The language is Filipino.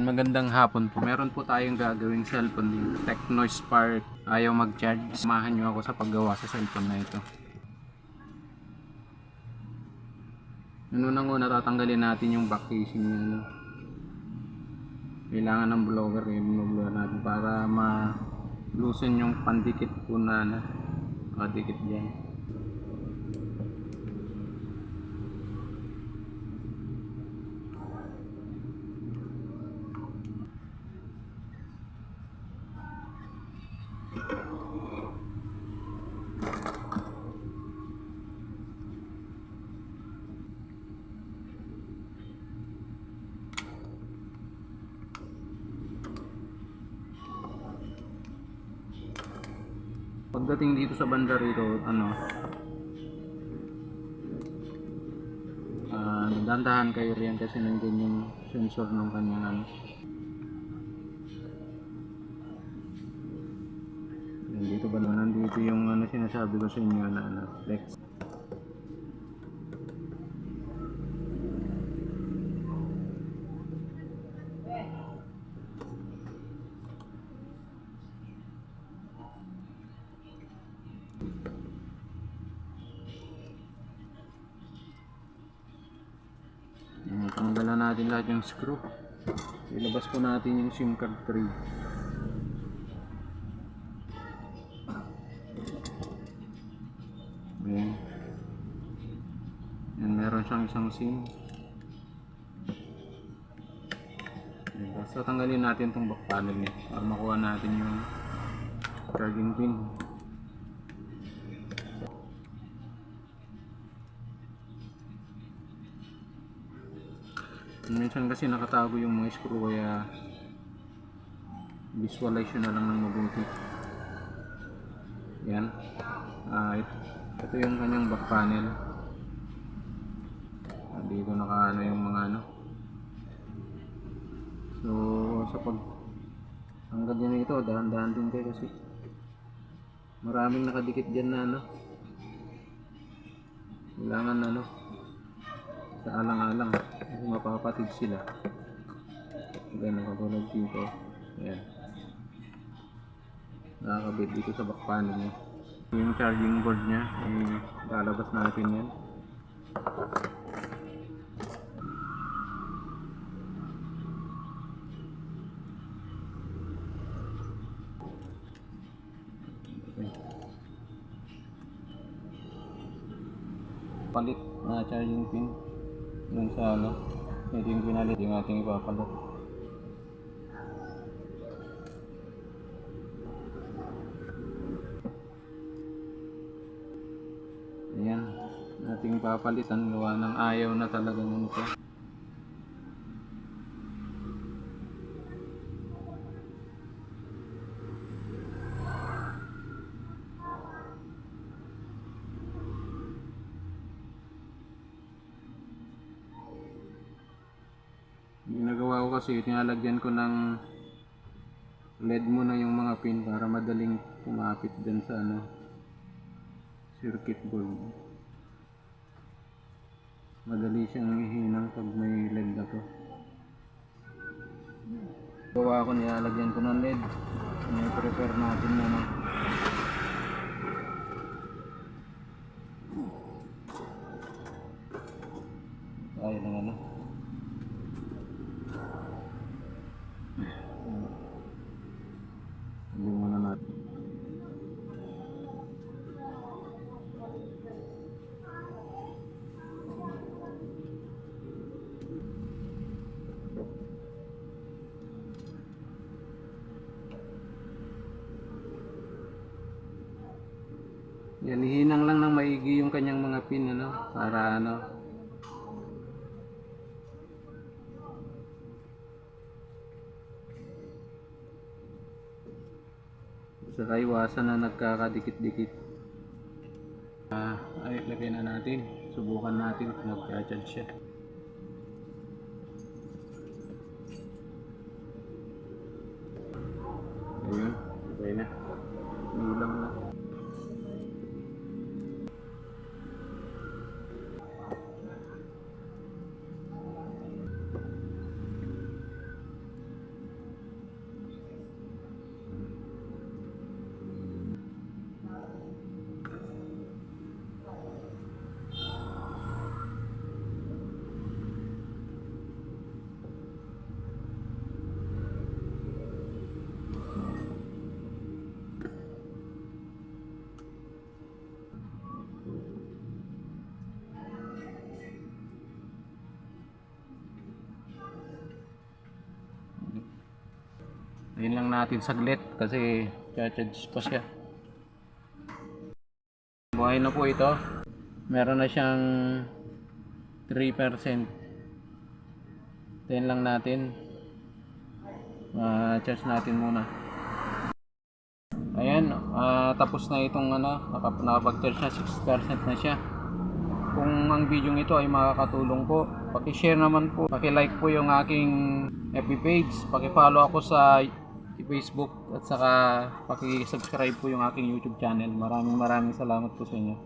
Magandang hapon po. Meron po tayong gagawing cellphone dito. Tecno Spark. Ayaw mag-charge. Samahan nyo ako sa paggawa sa cellphone na ito. Unang-una tatanggalin natin yung back casing niya. No? Kailangan ng blower. Blower natin para ma-loosen yung pandikit po na nakadikit dyan. Pagdating dito sa banda rito, dandahan kayo riyan kasi nandiyan yung sensor ng kanyang Dito ba nandito yung sinasabi ko sa inyo na flex. Tanggalan natin lahat yung screw. Ilabas po natin yung SIM card tray. Ayan. Yan, meron siyang isang SIM. Ayan, basta tanggalin natin itong back panel niya para makuha natin yung charging pin. Minsan kasi nakatago yung mga screw kaya visualize nyo na lang ng mabuti. Yan. Ito yung kanyang back panel. Dito nakaano yung mga So sa hanggang dyan ito, dahan-dahan din kayo kasi maraming nakadikit dyan na kailangan sa alang-alang kasi mapapatid sila. Ganun katulad dito. Ayan. Nakakabit dito sa back panel niya. Yung charging board niya, lalabas natin yan. Okay. Palit na charging pin dun sa ito yung pinalit yung ating ipapalit. Ayan, ating papalitan gawa ng ayaw na talagang ito. Ginagawa ko kasi tinalagyan ko ng LED muna yung mga pin para madaling kumapit din sa circuit board. Madali siyang ihinang pag may LED na to. Gawa ko, nilalagyan ko ng LED. I-prepare natin na tayo ng hindi muna natin. Yan, hihinang lang ng maigi yung kanyang mga pin para sa iwasan na nagkakadikit-dikit. Ay, lagyan na natin. Subukan natin kung mag-charge siya. Ayun, okay na. Ulang na. Ayun lang natin saglit kasi charge pa siya. Buhay na po ito. Meron na siyang 3%. Tayin lang natin. Charge natin muna. Ayan, tapos na itong nakapag-charge na, 6% na siya. Kung ang video ito ay makakatulong po, paki-share naman po, paki-like po yung aking FB page, paki-follow ako sa Facebook at saka paki-subscribe po yung aking YouTube channel. Maraming salamat po sa inyo.